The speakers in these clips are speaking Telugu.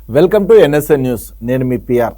Welcome to NSN news. నేను మీ పిఆర్.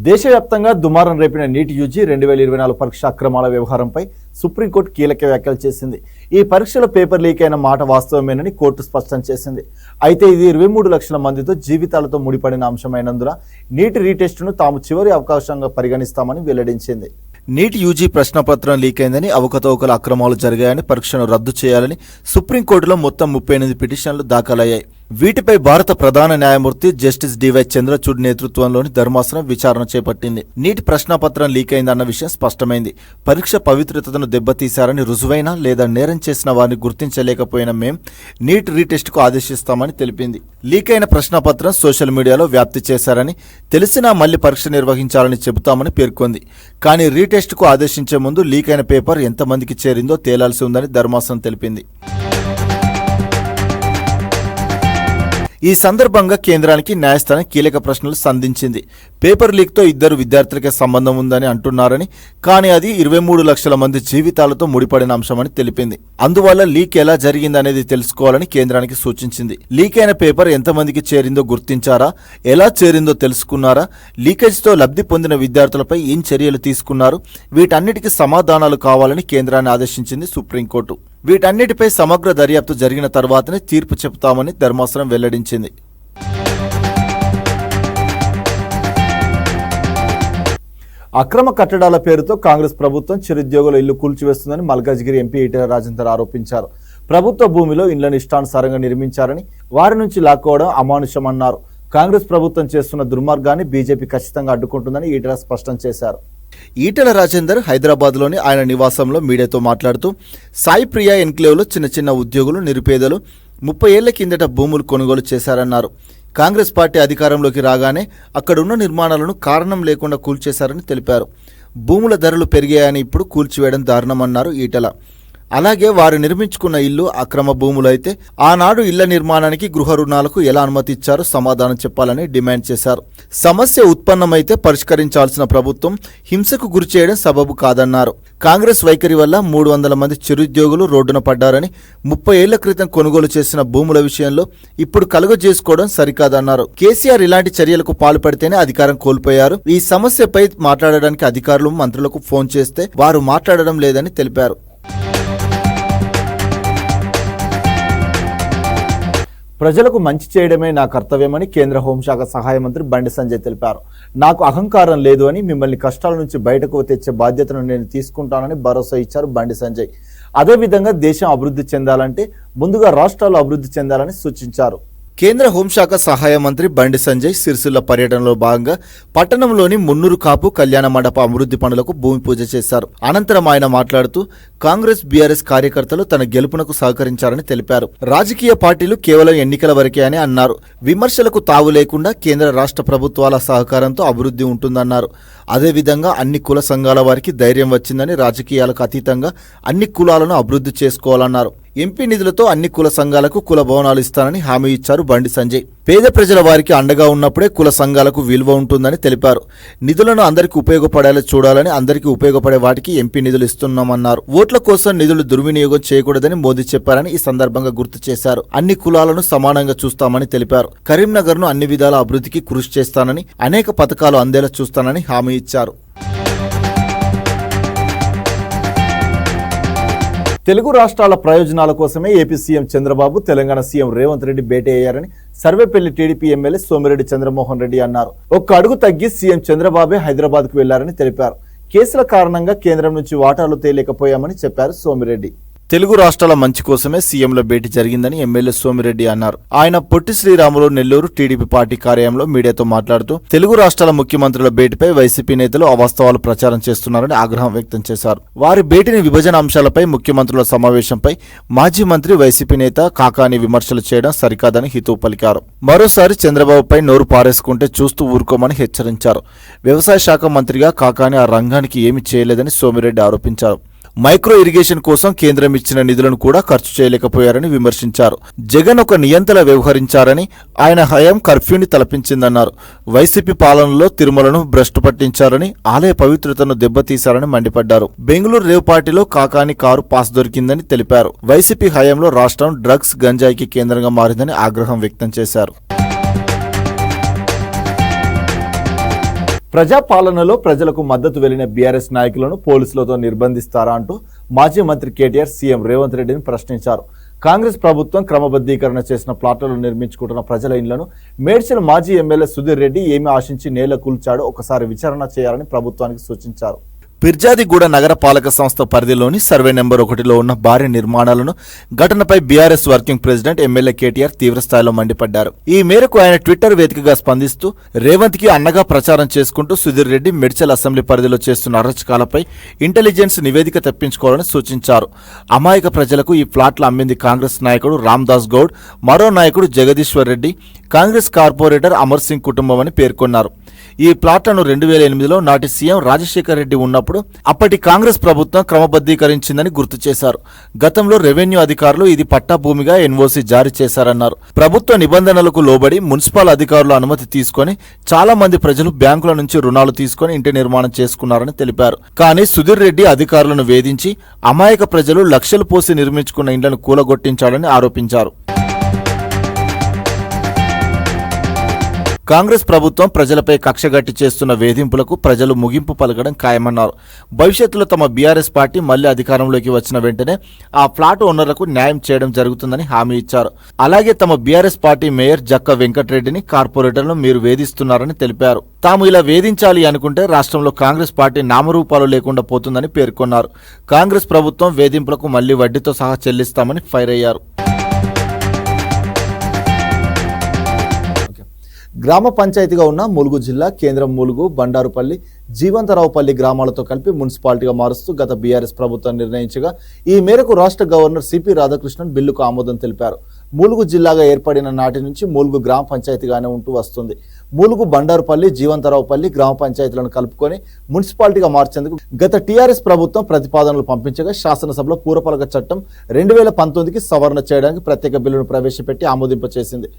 దేశవ్యాప్తంగా దుమారం రేపిన నీట్ యూజీ 2024 పరీక్ష అక్రమాల వ్యవహారంపై సుప్రీంకోర్టు కీలక వ్యాఖ్యలు చేసింది. ఈ పరీక్షల పేపర్ లీక్ అయిన మాట వాస్తవమేనని కోర్టు స్పష్టం చేసింది. అయితే ఇది 23 లక్షల మందితో జీవితాలతో ముడిపడిన అంశమైనందున నీట్ రీటెస్ట్ను తాము చివరి అవకాశంగా పరిగణిస్తామని వెల్లడించింది. నీట్ యూజీ ప్రశ్నపత్రం లీక్ అయిందని, అవకతవకల అక్రమాలు జరిగాయని, పరీక్షను రద్దు చేయాలని సుప్రీంకోర్టులో మొత్తం 38 పిటిషన్లు దాఖలయ్యాయి. వీటిపై భారత ప్రధాన న్యాయమూర్తి జస్టిస్ డివై చంద్రచూడ్ నేతృత్వంలోని ధర్మాసనం విచారణ చేపట్టింది. నీట్ ప్రశ్నపత్రం లీక్ అయిందన్న విషయం స్పష్టమైంది. పరీక్ష పవిత్రతను దెబ్బతీశారని రుజువైన లేదా నేరం చేసిన వారిని గుర్తించలేకపోయిన మేం నీట్ రీటెస్ట్కు ఆదేశిస్తామని తెలిపింది. లీక్ అయిన ప్రశ్నపత్రం సోషల్ మీడియాలో వ్యాప్తి చేశారని, తెలిసినా మళ్లీ పరీక్ష నిర్వహించాలని చెబుతామని పేర్కొంది. కానీ రీటెస్ట్కు ఆదేశించే ముందు లీక్ అయిన పేపర్ ఎంతమందికి చేరిందో తేలాల్సి ఉందని ధర్మాసనం తెలిపింది. ఈ సందర్భంగా కేంద్రానికి న్యాయస్థానం కీలక ప్రశ్నలు సంధించింది. పేపర్ లీక్తో 2 విద్యార్థులకే సంబంధం ఉందని అంటున్నారని, కానీ అది 23 లక్షల మంది జీవితాలతో ముడిపడిన అంశమని తెలిపింది. అందువల్ల లీక్ ఎలా జరిగిందనేది తెలుసుకోవాలని కేంద్రానికి సూచించింది. లీక్ అయిన పేపర్ ఎంతమందికి చేరిందో గుర్తించారా, ఎలా చేరిందో తెలుసుకున్నారా, లీకేజ్తో లబ్ధి పొందిన విద్యార్థులపై ఏం చర్యలు తీసుకున్నారు, వీటన్నిటికీ సమాధానాలు కావాలని కేంద్రాన్ని ఆదేశించింది సుప్రీంకోర్టు. వీటన్నిటిపై సమగ్ర దర్యాప్తు జరిగిన తర్వాతనే తీర్పు చెబుతామని ధర్మాసనం వెల్లడించింది. అక్రమ కట్టడాల పేరుతో కాంగ్రెస్ ప్రభుత్వం చిరుద్యోగుల ఇల్లు కూల్చివేస్తుందని మల్కాజ్గిరి ఎంపీ ఈటెల రాజేందర్ ఆరోపించారు. ప్రభుత్వ భూమిలో ఇళ్లను ఇష్టానుసారంగా నిర్మించారని, వారి నుంచి లాక్కోవడం అమానుషమన్నారు. కాంగ్రెస్ ప్రభుత్వం చేస్తున్న దుర్మార్గాన్ని బీజేపీ ఖచ్చితంగా అడ్డుకుంటుందని ఈటెల స్పష్టం చేశారు. ఈటెల రాజేందర్ హైదరాబాద్లోని ఆయన నివాసంలో మీడియాతో మాట్లాడుతూ, సాయి ప్రియా ఎన్క్లేవ్లో చిన్న ఉద్యోగులు, నిరుపేదలు 30 ఏళ్ల కిందట భూములు కొనుగోలు చేశారన్నారు. కాంగ్రెస్ పార్టీ అధికారంలోకి రాగానే అక్కడున్న నిర్మాణాలను కారణం లేకుండా కూల్చేశారని తెలిపారు. భూముల ధరలు పెరిగాయని ఇప్పుడు కూల్చివేయడం దారుణమన్నారు ఈటెల. అలాగే వారు నిర్మించుకున్న ఇల్లు అక్రమ భూములు అయితే ఆనాడు ఇళ్ల నిర్మాణానికి గృహ రుణాలకు ఎలా అనుమతి ఇచ్చారో సమాధానం చెప్పాలని డిమాండ్ చేశారు. సమస్య ఉత్పన్నమైతే పరిష్కరించాల్సిన ప్రభుత్వం హింసకు గురి చేయడం సబబు కాదన్నారు. కాంగ్రెస్ వైఖరి వల్ల 300 మంది చిరుద్యోగులు రోడ్డున పడ్డారని, 30 ఏళ్ల క్రితం కొనుగోలు చేసిన భూముల విషయంలో ఇప్పుడు కలుగజేసుకోవడం సరికాదన్నారు. కేసీఆర్ ఇలాంటి చర్యలకు పాల్పడితేనే అధికారం కోల్పోయారు. ఈ సమస్యపై మాట్లాడడానికి అధికారులు, మంత్రులకు ఫోన్ చేస్తే వారు మాట్లాడడం లేదని తెలిపారు. ప్రజలకు మంచి చేయడమే నా కర్తవ్యమని కేంద్ర హోంశాఖ సహాయ మంత్రి బండి సంజయ్ తెలిపారు. నాకు అహంకారం లేదు అని, మిమ్మల్ని కష్టాల నుంచి బయటకు తెచ్చే బాధ్యతను నేను తీసుకుంటానని భరోసా ఇచ్చారు బండి సంజయ్. అదేవిధంగా దేశం అభివృద్ధి చెందాలంటే ముందుగా రాష్ట్రాలు అభివృద్ధి చెందాలని సూచించారు. కేంద్ర హోంశాఖ సహాయ మంత్రి బండి సంజయ్ సిరిసిల్ల పర్యటనలో భాగంగా పట్టణంలోని మున్నూరు కాపు కళ్యాణ మండప అభివృద్ధి పనులకు భూమి పూజ చేశారు. అనంతరం ఆయన మాట్లాడుతూ, కాంగ్రెస్ బీఆర్ఎస్ కార్యకర్తలు తన గెలుపునకు సహకరించారని తెలిపారు. రాజకీయ పార్టీలు కేవలం ఎన్నికల వరకే అని అన్నారు. విమర్శలకు తావు లేకుండా కేంద్ర రాష్ట్ర ప్రభుత్వాల సహకారంతో అభివృద్ధి ఉంటుందన్నారు. అదేవిధంగా అన్ని కుల సంఘాల వారికి ధైర్యం వచ్చిందని, రాజకీయాలకు అతీతంగా అన్ని కులాలను అభివృద్ధి చేసుకోవాలన్నారు. ఎంపీ నిధులతో అన్ని కుల సంఘాలకు కుల భవనాలు ఇస్తానని హామీ ఇచ్చారు బండి సంజయ్. పేద ప్రజల వారికి అండగా ఉన్నప్పుడే కుల సంఘాలకు విలువ ఉంటుందని తెలిపారు. నిధులను అందరికీ ఉపయోగపడేలా చూడాలని, అందరికీ ఉపయోగపడే వాటికి ఎంపీ నిధులు ఇస్తున్నామన్నారు. ఓట్ల కోసం నిధులు దుర్వినియోగం చేయకూడదని మోదీ చెప్పారని ఈ సందర్భంగా గుర్తు చేశారు. అన్ని కులాలను సమానంగా చూస్తామని తెలిపారు. కరీంనగర్ను అన్ని విధాల అభివృద్ధికి కృషి చేస్తానని, అనేక పథకాలు అందేలా చూస్తానని హామీ ఇచ్చారు. తెలుగు రాష్ట్రాల ప్రయోజనాల కోసమే AP CM Chandrababu, Telangana CM Revanth Reddy భేటీ అయ్యారని సర్వేపల్లి టీడీపీ ఎమ్మెల్యే సోమిరెడ్డి చంద్రమోహన్ రెడ్డి అన్నారు. ఒక్క అడుగు తగ్గి సీఎం చంద్రబాబే హైదరాబాద్కు వెళ్లారని తెలిపారు. కేసుల కారణంగా కేంద్రం నుంచి వాటాలు తేలేకపోయామని చెప్పారు సోమిరెడ్డి. తెలుగు రాష్ట్రాల మంచి కోసమే సీఎంల భేటీ జరిగిందని ఎమ్మెల్యే సోమిరెడ్డి అన్నారు. ఆయన పొట్టి శ్రీరాములు నెల్లూరు టీడీపీ పార్టీ కార్యాలయంలో మీడియాతో మాట్లాడుతూ, తెలుగు రాష్ట్రాల ముఖ్యమంత్రుల భేటీపై వైసీపీ నేతలు అవాస్తవాలు ప్రచారం చేస్తున్నారని ఆగ్రహం వ్యక్తం చేశారు. వారి భేటీని విభజన అంశాలపై, ముఖ్యమంత్రుల సమావేశంపై మాజీ మంత్రి వైసీపీ నేత కాకాని విమర్శలు చేయడం సరికాదని హితవు పలికారు. మరోసారి చంద్రబాబుపై నోరు పారేసుకుంటే చూస్తూ ఊరుకోమని హెచ్చరించారు. వ్యవసాయ శాఖ మంత్రిగా కాకాని ఆ రంగానికి ఏమీ చేయలేదని సోమిరెడ్డి ఆరోపించారు. మైక్రో ఇరిగేషన్ కోసం కేంద్రం ఇచ్చిన నిధులను కూడా ఖర్చు చేయలేకపోయారని విమర్శించారు. జగన్ ఒక నియంతలా వ్యవహరించారని, ఆయన హయాం కర్ఫ్యూని తలపించిందన్నారు. వైసీపీ పాలనలో తిరుమలను భ్రష్టు పట్టించారని, ఆలయ పవిత్రతను దెబ్బతీశారని మండిపడ్డారు. బెంగళూరు రేవ్ పార్టీలో కాకాని కారు పాస్ దొరికిందని తెలిపారు. వైసీపీ హయాంలో రాష్ట్రం డ్రగ్స్, గంజాయికి కేంద్రంగా మారిందని ఆగ్రహం వ్యక్తం చేశారు. ప్రజాపాలనలో ప్రజలకు మద్దతు వెళ్లిన బీఆర్ఎస్ నాయకులను పోలీసులతో నిర్బంధిస్తారా అంటూ మాజీ మంత్రి కేటీఆర్ సీఎం రేవంత్ రెడ్డిని ప్రశ్నించారు. కాంగ్రెస్ ప్రభుత్వం క్రమబద్ధీకరణ చేసిన ప్లాట్లలో నిర్మించుకుంటున్న ప్రజల ఇండ్లను మేడ్చల్ మాజీ ఎమ్మెల్యే సుధీర్ రెడ్డి ఏమి ఆశించి నేల కూల్చాడో ఒకసారి విచారణ చేయాలని ప్రభుత్వానికి సూచించారు. పిర్జాదిగూడ నగర పాలక సంస్థ పరిధిలోని సర్వే నెంబర్ 1లో ఉన్న భారీ నిర్మాణాలను ఘటనపై BRS working president MLA KTR తీవ్రస్థాయిలో మండిపడ్డారు. ఈ మేరకు ఆయన ట్విట్టర్ వేదికగా స్పందిస్తూ రేవంత్ కి అండగా ప్రచారం చేసుకుంటూ సుధీర్ రెడ్డి మేడ్చల్ అసెంబ్లీ పరిధిలో చేస్తున్న అరాచకాలపై ఇంటెలిజెన్స్ నివేదిక తెప్పించుకోవాలని సూచించారు. అమాయక ప్రజలకు ఈ ఫ్లాట్లు అమ్మింది కాంగ్రెస్ నాయకుడు రామ్దాస్ గౌడ్, మరో నాయకుడు జగదీశ్వర్ రెడ్డి, కాంగ్రెస్ కార్పొరేటర్ అమర్ సింగ్ కుటుంబం అని పేర్కొన్నారు. ఈ ప్లాట్లను 2008లో నాటి సీఎం రాజశేఖర్ రెడ్డి ఉన్నప్పుడు అప్పటి కాంగ్రెస్ ప్రభుత్వం క్రమబద్ధీకరించిందని గుర్తు చేశారు. గతంలో రెవెన్యూ అధికారులు ఇది పట్టా భూమిగా ఎన్ఓసీ జారీ చేశారన్నారు. ప్రభుత్వ నిబంధనలకు లోబడి మున్సిపల్ అధికారుల అనుమతి తీసుకొని చాలా మంది ప్రజలు బ్యాంకుల నుంచి రుణాలు తీసుకొని ఇంటి నిర్మాణం చేసుకున్నారని తెలిపారు. కానీ సుధీర్ రెడ్డి అధికారులను వేధించి అమాయక ప్రజలు లక్షలు పోసి నిర్మించుకున్న ఇండ్లను కూలగొట్టించాడని ఆరోపించారు. కాంగ్రెస్ ప్రభుత్వం ప్రజలపై కక్షగట్టి చేస్తున్న వేధింపులకు ప్రజలు ముగింపు పలకడం ఖాయమన్నారు. భవిష్యత్తులో తమ బీఆర్ఎస్ పార్టీ మళ్లీ అధికారంలోకి వచ్చిన వెంటనే ఆ ఫ్లాట్ ఓనర్లకు న్యాయం చేయడం జరుగుతుందని హామీ ఇచ్చారు. అలాగే తమ బీఆర్ఎస్ పార్టీ మేయర్ జక్క వెంకటరెడ్డిని, కార్పొరేటర్లను మీరు వేధిస్తున్నారని తెలిపారు. తాము ఇలా వేధించాలి అనుకుంటే రాష్ట్రంలో కాంగ్రెస్ పార్టీ నామరూపాలు లేకుండా పోతుందని పేర్కొన్నారు. కాంగ్రెస్ ప్రభుత్వం వేధింపులకు మళ్లీ వడ్డీతో సహా చెల్లిస్తామని ఫైర్ అయ్యారు. గ్రామ పంచాయతీగా ఉన్న ములుగు జిల్లా కేంద్రం ములుగు, బండారుపల్లి, జీవంతరావుపల్లి గ్రామాలతో కలిపి మున్సిపాలిటీగా మారుస్తూ గత బీఆర్ఎస్ ప్రభుత్వం నిర్ణయించగా ఈ మేరకు రాష్ట్ర గవర్నర్ సిపి రాధాకృష్ణన్ బిల్లుకు ఆమోదం తెలిపారు. ములుగు జిల్లాగా ఏర్పడిన నాటి నుంచి ములుగు గ్రామ పంచాయతీగానే ఉంటూ వస్తుంది. ములుగు, బండారుపల్లి, జీవంతరావుపల్లి గ్రామ పంచాయతీలను కలుపుకొని మున్సిపాలిటీగా మార్చేందుకు గత టీఆర్ఎస్ ప్రభుత్వం ప్రతిపాదనలు పంపించగా శాసనసభలో పూరపలక చట్టం 2019కి సవరణ చేయడానికి ప్రత్యేక బిల్లును ప్రవేశపెట్టి ఆమోదింపచేసింది.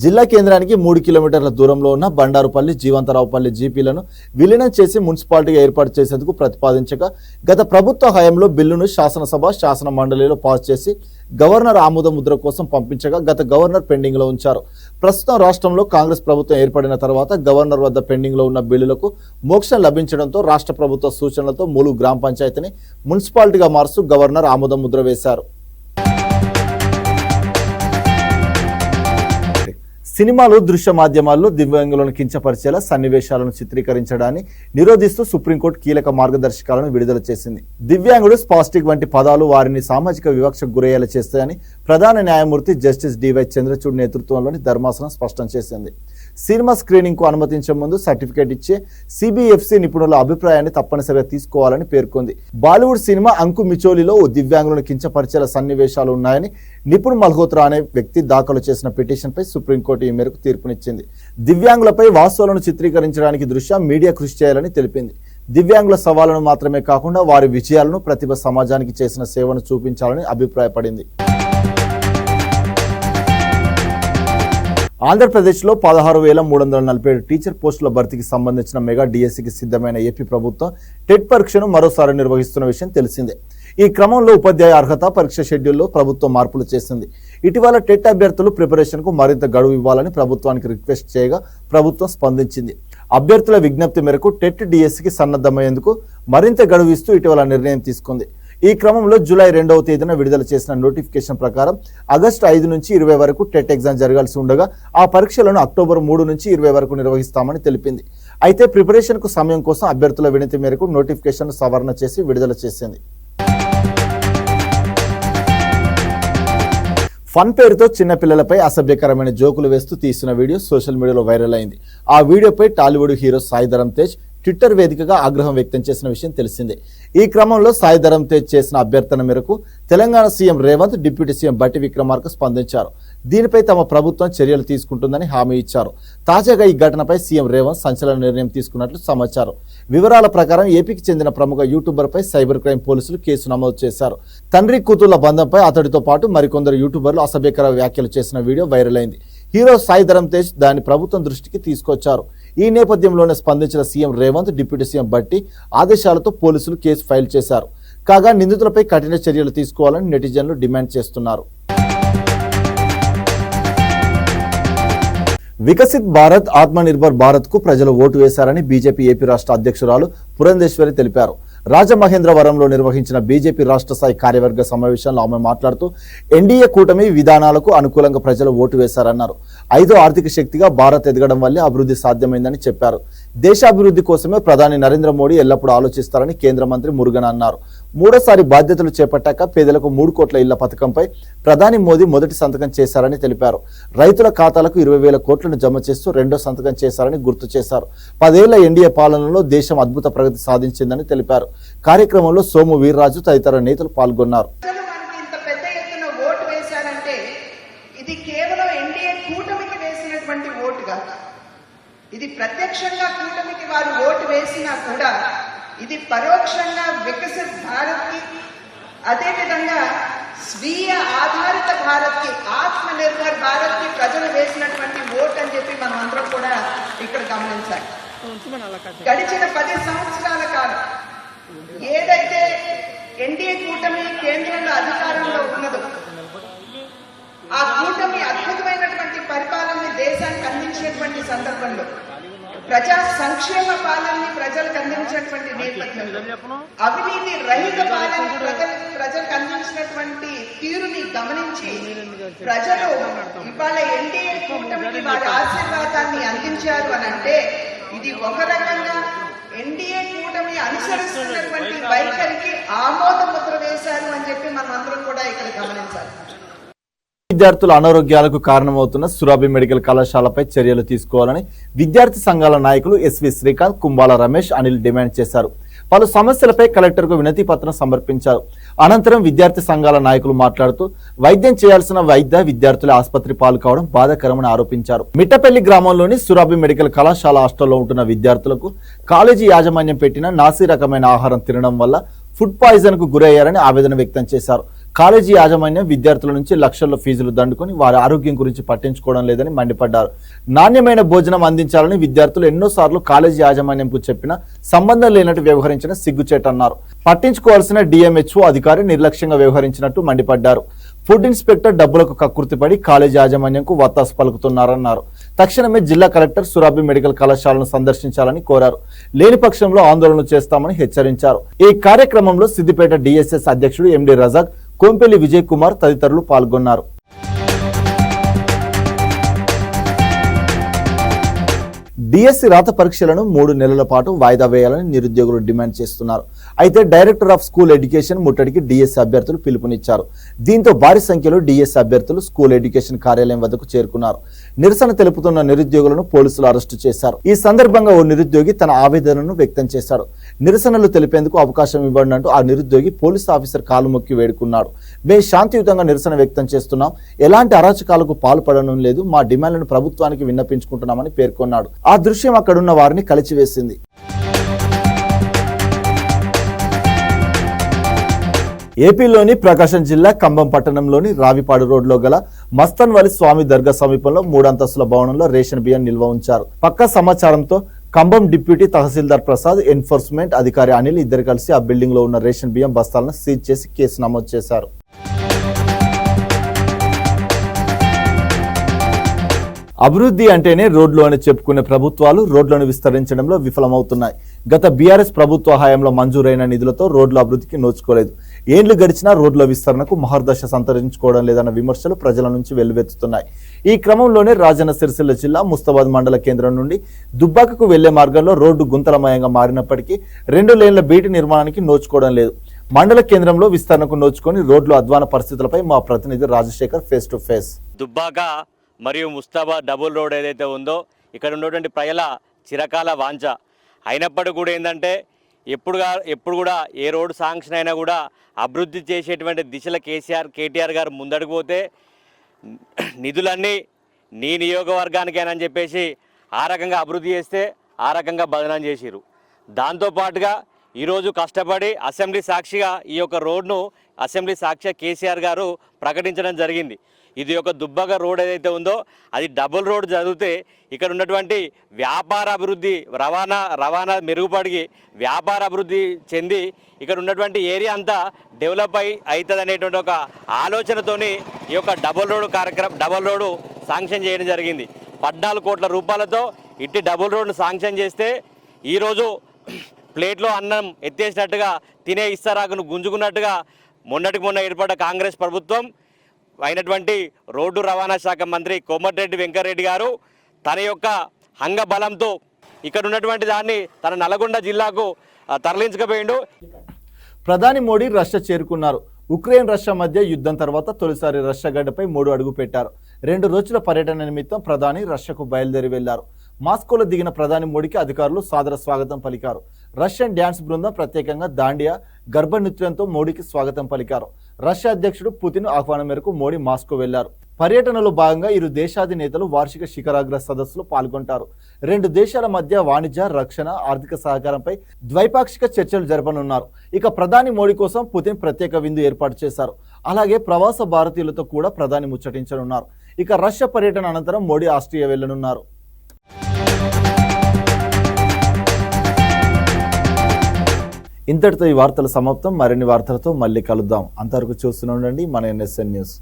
జిల్లా కేంద్రానికి 3 కిలోమీటర్ల దూరంలో ఉన్న బండారుపల్లి, జీవంతరావుపల్లి జీపీలను విలీనం చేసి మున్సిపాలిటీగా ఏర్పాటు చేసేందుకు ప్రతిపాదించగా గత ప్రభుత్వ హయాంలో బిల్లును శాసనసభ, శాసన మండలిలో పాస్ చేసి గవర్నర్ ఆమోద ముద్ర కోసం పంపించగా గత గవర్నర్ పెండింగ్ లో ఉంచారు. ప్రస్తుతం రాష్ట్రంలో కాంగ్రెస్ ప్రభుత్వం ఏర్పడిన తర్వాత గవర్నర్ వద్ద పెండింగ్ లో ఉన్న బిల్లులకు మోక్షం లభించడంతో రాష్ట్ర ప్రభుత్వ సూచనలతో ములుగు గ్రామ పంచాయతీని మున్సిపాలిటీగా మారుస్తూ గవర్నర్ ఆమోద ముద్ర వేశారు. సినిమాలు, దృశ్య మాధ్యమాల్లో దివ్యాంగులను కించపరిచేలా సన్నివేశాలను చిత్రీకరించడాన్ని నిరోధిస్తూ సుప్రీంకోర్టు కీలక మార్గదర్శకాలను విడుదల చేసింది. దివ్యాంగుడు, స్పాస్టిక్ వంటి పదాలు వారిని సామాజిక వివక్షకు గురయ్యేలా చేస్తాయని ప్రధాన న్యాయమూర్తి జస్టిస్ డివై చంద్రచూడ్ నేతృత్వంలోని ధర్మాసనం స్పష్టం చేసింది. సినిమా స్క్రీనింగ్ కు అనుమతించే ముందు సర్టిఫికేట్ ఇచ్చే సిబిఎఫ్సి నిపుణుల అభిప్రాయాన్ని తప్పనిసరిగా తీసుకోవాలని పేర్కొంది. బాలీవుడ్ సినిమా అంకు మిచోలిలో ఓ దివ్యాంగులను కించపరిచేలా సన్నివేశాలు ఉన్నాయని నిపుణ్ మల్హోత్రా అనే వ్యక్తి దాఖలు చేసిన పిటిషన్పై సుప్రీంకోర్టు ఈ మేరకు తీర్పునిచ్చింది. దివ్యాంగులపై వాస్తవాలను చిత్రీకరించడానికి దృష్ట్యా మీడియా కృషి చేయాలని తెలిపింది. దివ్యాంగుల సవాళ్లను మాత్రమే కాకుండా వారి విజయాలను, ప్రతిభ సమాజానికి చేసిన సేవను చూపించాలని అభిప్రాయపడింది. ఆంధ్రప్రదేశ్లో 16,347 టీచర్ పోస్టుల భర్తీకి సంబంధించిన మెగా డిఎస్సికి సిద్ధమైన ఏపీ ప్రభుత్వం టెట్ పరీక్షను మరోసారి నిర్వహిస్తున్న విషయం తెలిసిందే. ఈ క్రమంలో ఉపాధ్యాయ అర్హత పరీక్ష షెడ్యూల్లో ప్రభుత్వం మార్పులు చేసింది. ఇటీవల టెట్ అభ్యర్థులు ప్రిపరేషన్ కు మరింత గడువు ఇవ్వాలని ప్రభుత్వానికి రిక్వెస్ట్ చేయగా ప్రభుత్వం స్పందించింది. అభ్యర్థుల విజ్ఞప్తి మేరకు టెట్ డిఎస్సికి సన్నద్ధమయ్యేందుకు మరింత గడువు ఇస్తూ ఇటీవల నిర్ణయం తీసుకుంది. ఈ క్రమంలో జూలై 2వ తేదీన విడుదల చేసిన నోటిఫికేషన్ ప్రకారం ఆగస్టు 5 నుంచి 20 వరకు టెట్ ఎగ్జామ్ జరగాల్సి ఉండగా ఆ పరీక్షలను అక్టోబర్ 3 నుంచి 20 వరకు నిర్వహిస్తామని తెలిపింది. అయితే ప్రిపరేషన్ కు సమయం కోసం అభ్యర్థుల వినతి మేరకు నోటిఫికేషన్ సవరణ చేసి విడుదల చేసింది. ఫన్ పేరుతో చిన్న పిల్లలపై అసభ్యకరమైన జోకులు వేస్తూ తీసిన వీడియో సోషల్ మీడియాలో వైరల్ అయింది. ఆ వీడియోపై టాలీవుడ్ హీరో సాయి ధరమ్ తేజ్ ట్విట్టర్ వేదికగా ఆగ్రహం వ్యక్తం చేసిన విషయం తెలిసిందే. ఈ క్రమంలో సాయిధరం తేజ్ చేసిన అభ్యర్థన మేరకు Telangana CM Revanth deputy CM బట్టి విక్రమార్క స్పందించారు. దీనిపై తమ ప్రభుత్వం చర్యలు తీసుకుంటుందని హామీ ఇచ్చారు. తాజాగా ఈ ఘటనపై సీఎం రేవంత్ సంచలన నిర్ణయం తీసుకున్నట్లు సమాచారం. వివరాల ప్రకారం ఏపీకి చెందిన ప్రముఖ యూట్యూబర్పై సైబర్ క్రైమ్ పోలీసులు కేసు నమోదు చేశారు. తండ్రి కూతుళ్ల బంధంపై అతడితో పాటు మరికొందరు యూట్యూబర్లు అసభ్యకర వ్యాఖ్యలు చేసిన వీడియో వైరల్ అయింది. హీరో సాయిధరం తేజ్ దాన్ని ప్రభుత్వం దృష్టికి తీసుకొచ్చారు. ఈ నేపథ్యంలోనే స్పందించిన సీఎం రేవంత్ డిప్యూటీ సీఎం బట్టి ఆదేశాలతో పోలీసులు కేసు ఫైల్ చేశారు. కాగా నిందితులపై కఠిన చర్యలు తీసుకోవాలని నెటిజన్లు డిమాండ్ చేస్తున్నారు. వికసిత్ భారత్ ఆత్మనిర్భర్ భారత్ కు ప్రజలు ఓటు వేశారని బీజేపీ ఏపీ రాష్ట్ర అధ్యక్షురాలు పురంధేశ్వరి తెలిపారు. రాజమహేంద్రవరంలో నిర్వహించిన బీజేపీ రాష్ట్ర స్థాయి కార్యవర్గ సమావేశంలో ఆమె మాట్లాడుతూ ఎన్డీఏ కూటమి విధానాలకు అనుకూలంగా ప్రజలు ఓటు వేశారన్నారు. 5వ ఆర్థిక శక్తిగా భారత్ ఎదగడం వల్లే అభివృద్ధి సాధ్యమైందని చెప్పారు. దేశాభివృద్ధి కోసమే ప్రధాని నరేంద్ర మోడీ ఎల్లప్పుడూ ఆలోచిస్తారని కేంద్ర మంత్రి మురుగన్ అన్నారు. మూడోసారి బాధ్యతలు చేపట్టాక పేదలకు 3 కోట్ల ఇళ్ల పథకంపై ప్రధాని మోదీ మొదటి సంతకం చేశారని తెలిపారు. రైతుల ఖాతాలకు 20,000 కోట్లను జమ చేస్తూ రెండో సంతకం చేశారని గుర్తు చేశారు. 10 ఏళ్ల ఎన్డీఏ పాలనలో దేశం అద్భుత ప్రగతి సాధించిందని తెలిపారు. కార్యక్రమంలో సోము వీర్రాజు తదితర నేతలు పాల్గొన్నారు. ఇది కేవలం ఎన్డీఏ కూటమికి వేసినటువంటి ఓటు కాదు. ఇది ప్రత్యక్షంగా కూటమికి వారు ఓటు వేసినా కూడా ఇది పరోక్షంగా వికసిత్ భారత్ కి, అదేవిధంగా స్వీయ ఆధారిత భారత్ కి, ఆత్మ నిర్భర్ భారత్ కి ప్రజలు వేసినటువంటి ఓటు అని చెప్పి మనం అందరం కూడా ఇక్కడ గమనించాలి. గడిచిన 10 సంవత్సరాల కాలం ఏదైతే ఎన్డీఏ కూటమి కేంద్రంలో అధికారంలో ఉన్నదో ఆ కూటమి అద్భుతమైనటువంటి పరిపాలనని దేశానికి అందించినటువంటి సందర్భంలో, ప్రజా సంక్షేమ పాలనని ప్రజలకు అందించినటువంటి నేపథ్యంలో, అవినీతి రహిత పాలనని ప్రజలకు అందించినటువంటి తీరుని గమనించి ప్రజలు ఇవాళ ఎన్డీఏ కూటమికి వారి ఆశీర్వాదాన్ని అందించారు అని అంటే ఇది ఒక రకంగా ఎన్డీఏ కూటమి అనుసరిస్తున్నటువంటి వైఖరికి ఆమోద ముద్ర వేశారు అని చెప్పి మనం అందరం కూడా ఇక్కడ గమనించాలి. విద్యార్థుల అనారోగ్యాలకు కారణమవుతున్న సురాభి మెడికల్ కళాశాలపై చర్యలు తీసుకోవాలని విద్యార్థి సంఘాల నాయకులు ఎస్వి శ్రీకాంత్, కుంబాల రమేష్, అనిల్ డిమాండ్ చేశారు. పలు సమస్యలపై కలెక్టర్కు వినతి పత్రం సమర్పించారు. అనంతరం విద్యార్థి సంఘాల నాయకులు మాట్లాడుతూ వైద్యం చేయాల్సిన విద్యార్థుల ఆసుపత్రి పాలు కావడం బాధాకరమని ఆరోపించారు. మిట్టపల్లి గ్రామంలోని సురాభి మెడికల్ కళాశాల హాస్టల్లో ఉంటున్న విద్యార్థులకు కాలేజీ యాజమాన్యం పెట్టిన నాసి రకమైన ఆహారం తినడం వల్ల ఫుడ్ పాయిజన్ కు గురయ్యారని ఆవేదన వ్యక్తం చేశారు. కాలేజీ యాజమాన్యం విద్యార్థుల నుంచి లక్షల్లో ఫీజులు దండుకొని వారి ఆరోగ్యం గురించి పట్టించుకోవడం లేదని మండిపడ్డారు. నాణ్యమైన భోజనం అందించాలని విద్యార్థులు ఎన్నోసార్లు కాలేజీ యాజమాన్యంకు చెప్పినా సంబంధం లేనట్టు వ్యవహరించిన సిగ్గుచేటన్నారు. పట్టించుకోవాల్సిన డిఎంహెచ్ఓ అధికారి నిర్లక్ష్యంగా వ్యవహరించినట్టు మండిపడ్డారు. ఫుడ్ ఇన్స్పెక్టర్ డబ్బులకు కక్కుర్తిపడి కాలేజీ యాజమాన్యంకు వత్తాసు పలుకుతున్నారన్నారు. తక్షణమే జిల్లా కలెక్టర్ సురాభి మెడికల్ కళాశాలను సందర్శించాలని కోరారు. లేని పక్షంలో ఆందోళన చేస్తామని హెచ్చరించారు. ఈ కార్యక్రమంలో సిద్దిపేట డిఎస్ఎస్ అధ్యక్షుడు ఎండి రజాక్, కోంపెల్లి విజయ్ కుమార్ తదితరులు పాల్గొన్నారు. డిఎస్సి రాత పరీక్షలను 3 నెలల పాటు వాయిదా వేయాలని నిరుద్యోగులు డిమాండ్ చేస్తున్నారు. అయితే డైరెక్టర్ ఆఫ్ స్కూల్ ఎడ్యుకేషన్ ముట్టడికి డిఎస్సి అభ్యర్థులు పిలుపునిచ్చారు. దీంతో భారీ సంఖ్యలో డిఎస్సి అభ్యర్థులు స్కూల్ ఎడ్యుకేషన్ కార్యాలయం వద్దకు చేరుకున్నారు. నిరసన తెలుపుతున్న నిరుద్యోగులను పోలీసులు అరెస్టు చేశారు. ఈ సందర్భంగా ఓ నిరుద్యోగి తన ఆవేదనను వ్యక్తం చేశాడు. నిరసనలు తెలిపేందుకు అవకాశం ఇవ్వండి అంటూ ఆ నిరుద్యోగి పోలీసు ఆఫీసర్ కాలు మొక్కి వేడుకున్నాడు. మేము శాంతియుతంగా నిరసన వ్యక్తం చేస్తున్నాం, ఎలాంటి అరాచకాలకు పాల్పడడం లేదు, మా డిమాండ్లను ప్రభుత్వానికి విన్నపించుకుంటున్నామని పేర్కొన్నాడు. ఆ దృశ్యం అక్కడున్న వారిని కలిచివేసింది. ఏపీలోని ప్రకాశం జిల్లా కంబం పట్టణంలోని రావిపాడు రోడ్లో గల మస్తన్వలి స్వామి దర్గా సమీపంలో 3 అంతస్తుల భవనంలో రేషన్ బియ్యం నిల్వ ఉంచారు. పక్కా సమాచారంతో కంబం డిప్యూటీ తహసీల్దార్ ప్రసాద్, ఎన్ఫోర్స్మెంట్ అధికారి అనిల్ ఇద్దరు కలిసి ఆ బిల్డింగ్ లో ఉన్న రేషన్ బియ్యం బస్తాలను సీజ్ చేసి కేసు నమోదు చేశారు. అభివృద్ధి అంటేనే రోడ్లు అని చెప్పుకునే ప్రభుత్వాలు రోడ్లను విస్తరించడంలో విఫలమవుతున్నాయి. గత బీఆర్ఎస్ ప్రభుత్వ హయాంలో మంజూరైన నిధులతో రోడ్ల అభివృద్ధికి నోచుకోలేదు. ఏండ్లు గడిచినా రోడ్ల విస్తరణకు మహర్దశ సంతరించుకోవడం లేదన్న విమర్శలు ప్రజల నుంచి వెల్లువెత్తుతున్నాయి. ఈ క్రమంలోనే రాజన్న సిరిసిల్ల జిల్లా ముస్తాబాద్ మండల కేంద్రం నుండి దుబ్బాకకు వెళ్లే మార్గంలో రోడ్డు గుంతలమయంగా మారినప్పటికీ 2 లేన్ల బీటి నిర్మాణానికి నోచుకోవడం లేదు. మండల కేంద్రంలో విస్తరణకు నోచుకొని రోడ్లు అధ్వాన పరిస్థితులపై మా ప్రతినిధి Rajasekhar face to face. Dubbaka మరియు ముస్తాబాద్ డబుల్ రోడ్ ఏదైతే ఉందో ఇక్కడ ఉన్నటువంటి ప్రజల చిరకాల వాంఛ అయినప్పటికీ కూడా ఏంటంటే ఎప్పుడు కూడా ఏ రోడ్డు శాంక్షన్ అయినా కూడా అభివృద్ధి చేసేటువంటి దిశలో కేటీఆర్ గారు ముందడుగు పోతే నిధులన్నీ నీ నియోగవర్గానికేనని చెప్పేసి ఆ రకంగా అభివృద్ధి చేస్తే ఆ రకంగా బదనాం చేసిరు. దాంతోపాటుగా ఈరోజు కష్టపడి అసెంబ్లీ సాక్షిగా ఈ యొక్క రోడ్ను అసెంబ్లీ సాక్షిగా కేసీఆర్ గారు ప్రకటించడం జరిగింది. ఇది ఒక దుబ్బగా రోడ్ ఏదైతే ఉందో అది డబుల్ రోడ్ జరిగితే ఇక్కడ ఉన్నటువంటి వ్యాపార అభివృద్ధి రవాణా మెరుగుపడి వ్యాపార అభివృద్ధి చెంది ఇక్కడ ఉన్నటువంటి ఏరియా అంతా డెవలప్ అవుతుంది అనేటువంటి ఒక ఆలోచనతోని ఈ యొక్క డబుల్ రోడ్డు శాంక్షన్ చేయడం జరిగింది. 14 కోట్ల రూపాయలతో ఇట్టి డబుల్ రోడ్ను శాంక్షన్ చేస్తే ఈరోజు ప్లేట్లో అన్నం ఎత్తేసినట్టుగా తినే ఇస్తరాకును గుంజుకున్నట్టుగా మొన్న ఏర్పడ్డ కాంగ్రెస్ ప్రభుత్వం అయినటువంటి రోడ్డు రవాణా శాఖ మంత్రి కోమటిరెడ్డి వెంకటరెడ్డి గారు తన యొక్క అంగబలంతో ఇక్కడ ఉన్నటువంటి దాన్ని తన నల్గొండ జిల్లాకు తరలించకపోయిండు. ప్రధాని మోడీ రష్యా చేరుకున్నారు. ఉక్రెయిన్ రష్యా మధ్య యుద్ధం తర్వాత తొలిసారి రష్యా గడ్డపై 3 అడుగు పెట్టారు. 2 రోజుల పర్యటన నిమిత్తం ప్రధాని రష్యాకు బయలుదేరి వెళ్లారు. మాస్కోలో దిగిన ప్రధాని మోడీకి అధికారులు సాదర స్వాగతం పలికారు. రష్యన్ డ్యాన్స్ బృందం ప్రత్యేకంగా దాండియా గర్భ నృత్యంతో మోడీకి స్వాగతం పలికారు. రష్యా అధ్యక్షుడు పుతిన్ ఆహ్వానం మేరకు మోడీ మాస్కో వెళ్లారు. పర్యటనలో భాగంగా ఇరు దేశాధినేతలు వార్షిక శిఖరాగ్ర సదస్సులో పాల్గొంటారు. 2 దేశాల మధ్య వాణిజ్య, రక్షణ, ఆర్థిక సహకారంపై ద్వైపాక్షిక చర్చలు జరపనున్నారు. ఇక ప్రధాని మోడీ కోసం పుతిన్ ప్రత్యేక విందు ఏర్పాటు చేశారు. అలాగే ప్రవాస భారతీయులతో కూడా ప్రధాని ముచ్చటించనున్నారు. ఇక రష్యా పర్యటన అనంతరం మోడీ ఆస్ట్రియా వెళ్లనున్నారు. ఇంతటితో ఈ వార్తల సమాప్తం. మరిన్ని వార్తలతో మళ్ళీ కలుద్దాం. అంతవరకు చూస్తూనే ఉండండి మన NSN న్యూస్.